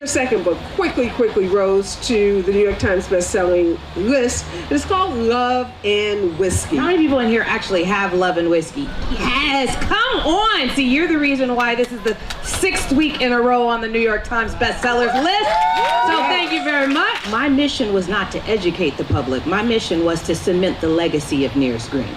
Her second book quickly rose to the New York Times best-selling list. It's called Love and Whiskey. How many people in here actually have Love and Whiskey? Yes, come on. See, you're the reason why this is the 6th week in a row on the New York Times bestsellers list. So thank you very much. My mission was not to educate the public. My mission was to cement the legacy of Nearest Green.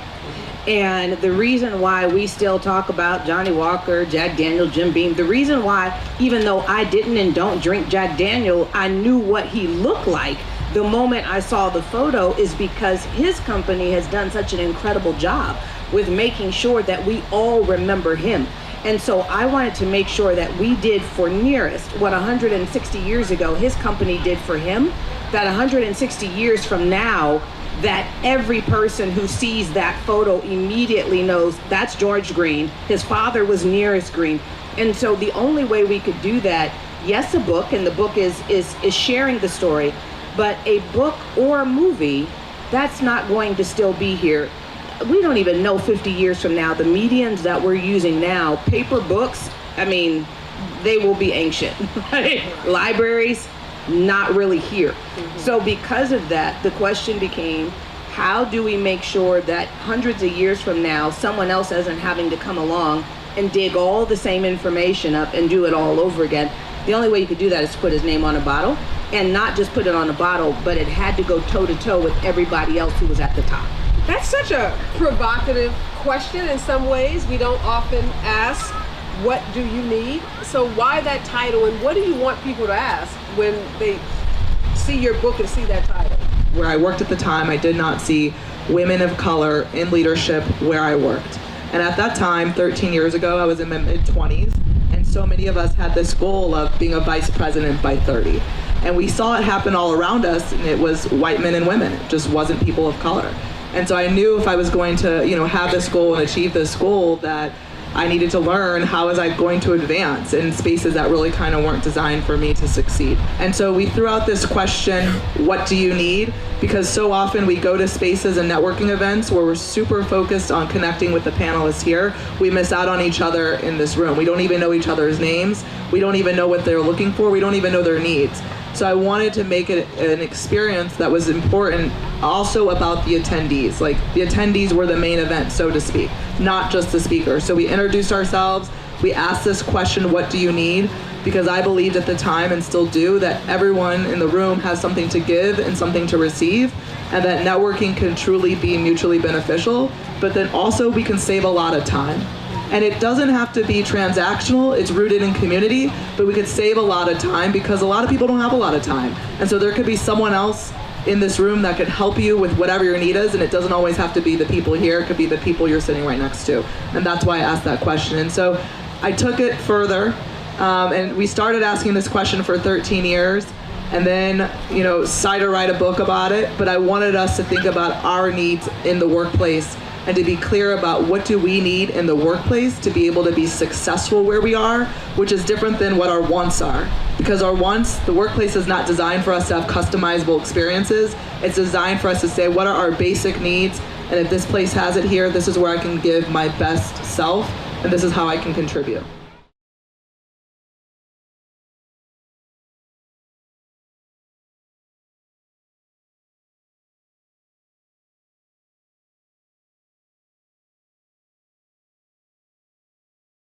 And the reason why we still talk about Johnny Walker, Jack Daniel, Jim Beam, the reason why, even though I didn't and don't drink Jack Daniel, I knew what he looked like the moment I saw the photo is because his company has done such an incredible job with making sure that we all remember him. And so I wanted to make sure that we did for Nearest what 160 years ago his company did for him, that 160 years from now, that every person who sees that photo immediately knows that's George Green. His father was Nearest Green. And so the only way we could do that, yes, a book, and the book is sharing the story, but a book or a movie, that's not going to still be here. We don't even know 50 years from now, the mediums that we're using now, paper books, I mean, they will be ancient. Libraries, not really here. So because of that, the question became, how do we make sure that hundreds of years from now, someone else isn't having to come along and dig all the same information up and do it all over again? The only way you could do that is to put his name on a bottle, and not just put it on a bottle, but it had to go toe to toe with everybody else who was at the top. That's such a provocative question in some ways. We don't often ask, what do you need? So why that title, and what do you want people to ask when they see your book and see that title? Where I worked at the time, I did not see women of color in leadership where I worked. And at that time, 13 years ago, I was in my mid-20s, and so many of us had this goal of being a vice president by 30. And we saw it happen all around us, and it was white men and women. It just wasn't people of color. And so I knew if I was going to, have this goal and achieve this goal, that I needed to learn how was I going to advance in spaces that really kind of weren't designed for me to succeed. And so we threw out this question, what do you need? Because so often we go to spaces and networking events where we're super focused on connecting with the panelists here. We miss out on each other in this room. We don't even know each other's names. We don't even know what they're looking for. We don't even know their needs. So I wanted to make it an experience that was important also about the attendees. Like, the attendees were the main event, so to speak, not just the speaker. So we introduced ourselves, we asked this question, what do you need? Because I believed at the time, and still do, that everyone in the room has something to give and something to receive, and that networking can truly be mutually beneficial, but then also we can save a lot of time. And it doesn't have to be transactional, it's rooted in community, but we could save a lot of time because a lot of people don't have a lot of time. And so there could be someone else in this room that could help you with whatever your need is, and it doesn't always have to be the people here, it could be the people you're sitting right next to. And that's why I asked that question. And so I took it further, and we started asking this question for 13 years, and then, decided to write a book about it, but I wanted us to think about our needs in the workplace and to be clear about what do we need in the workplace to be able to be successful where we are, which is different than what our wants are. Because our wants, the workplace is not designed for us to have customizable experiences. It's designed for us to say, what are our basic needs? And if this place has it here, this is where I can give my best self, and this is how I can contribute.